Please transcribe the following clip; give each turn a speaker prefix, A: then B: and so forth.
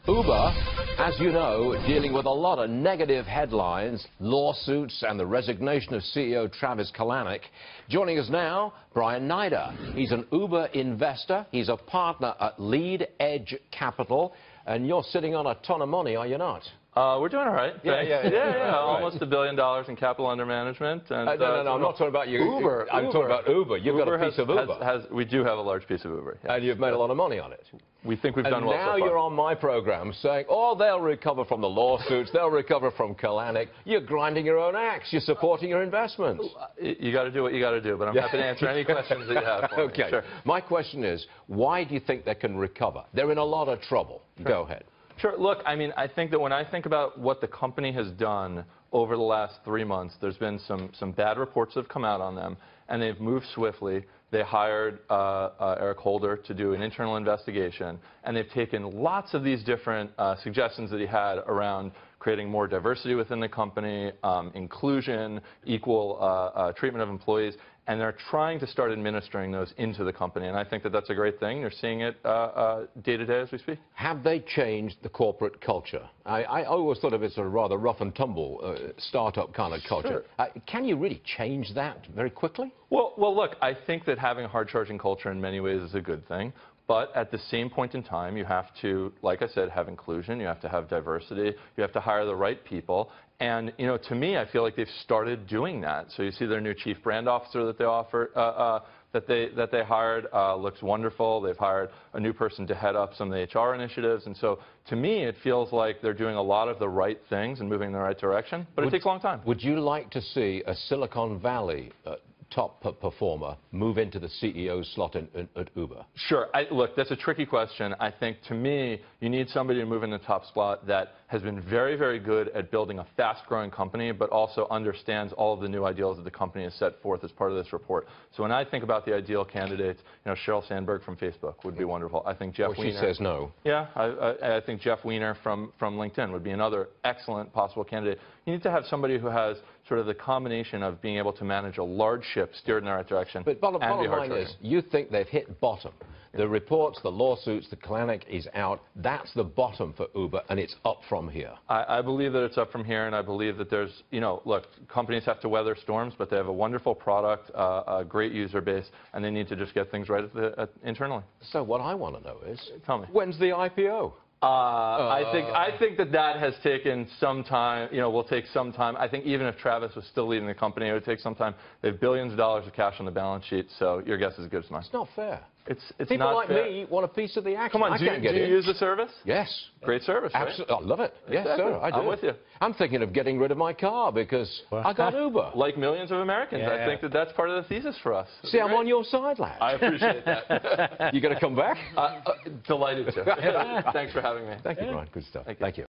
A: Uber, as you know, dealing with a lot of negative headlines, lawsuits, and the resignation of CEO Travis Kalanick. Joining us now, Brian Neider. He's an Uber investor. He's a partner at Lead Edge Capital. And you're sitting on a ton of money, are you not?
B: We're doing all right.
A: Yeah.
B: Almost $1 billion in capital under management. And,
A: no, I'm not talking about you.
B: Uber.
A: I'm talking about Uber. You've got a piece of Uber.
B: We do have a large piece of Uber. Yes.
A: And you've made a lot of money on it.
B: We think we've done well so far.
A: And now you're on my program saying, oh, they'll recover from the lawsuits, they'll recover from Kalanick. You're grinding your own axe. You're supporting your investments.
B: You got to do what you got to do, but I'm happy to answer any questions that you have for me.
A: Okay. Sure. My question is, why do you think they can recover? They're in a lot of trouble. Sure. Go ahead.
B: Sure. Look, I mean, I think that when I think about what the company has done over the last 3 months, there's been some bad reports that have come out on them, and they've moved swiftly. They hired Eric Holder to do an internal investigation, and they've taken lots of these different suggestions that he had around creating more diversity within the company, inclusion, equal treatment of employees, and they're trying to start administering those into the company. And I think that that's a great thing. They're seeing it day to day as we speak. Have
A: they changed the corporate culture? I always thought of it as a rather rough and tumble startup kind of culture. Sure. Can you really change that very quickly?
B: Well, look, I think that having a hard-charging culture in many ways is a good thing. But at the same point in time, you have to, like I said, have inclusion. You have to have diversity. You have to hire the right people. And, you know, to me, I feel like they've started doing that. So you see their new chief brand officer that they that they hired looks wonderful. They've hired a new person to head up some of the HR initiatives. And so to me, it feels like they're doing a lot of the right things and moving in the right direction. But it takes a long time.
A: Would you like to see a Silicon Valley top performer move into the CEO slot at Uber?
B: Sure. Look, that's a tricky question. I think, to me, you need somebody to move in the top slot that has been very, very good at building a fast-growing company, but also understands all of the new ideals that the company has set forth as part of this report. So when I think about the ideal candidates, you know, Sheryl Sandberg from Facebook would be wonderful. I think Jeff Weiner.
A: She says no.
B: Yeah, I think Jeff Weiner from LinkedIn would be another excellent possible candidate. You need to have somebody who has sort of the combination of being able to manage a large ship steered in the right direction.
A: But bottom line is, you think they've hit bottom. The reports, the lawsuits, the Kalanick is out. That's the bottom for Uber, and it's up from here.
B: I believe that it's up from here, and I believe that there's, you know, look, companies have to weather storms, but they have a wonderful product, a great user base, and they need to just get things right internally.
A: So what I want to know is,
B: tell me,
A: when's the IPO?
B: I think that has taken some time, you know, will take some time. I think even if Travis was still leading the company, it would take some time. They have billions of dollars of cash on the balance sheet, so your guess is as good as mine.
A: It's not fair.
B: It's
A: People
B: not
A: like
B: fair.
A: me want a piece of the action.
B: Come on, do you use the service?
A: Yes.
B: Great service, right?
A: Absolutely. I love it. Yes, sir, I do.
B: I'm with you.
A: I'm thinking of getting rid of my car because I got Uber.
B: Like millions of Americans, I think that that's part of the thesis for us.
A: See, I'm on your side, lad.
B: I appreciate that.
A: You going to come back?
B: Delighted to. Thanks for having me.
A: Thank you, Brian. Good stuff. Thank you.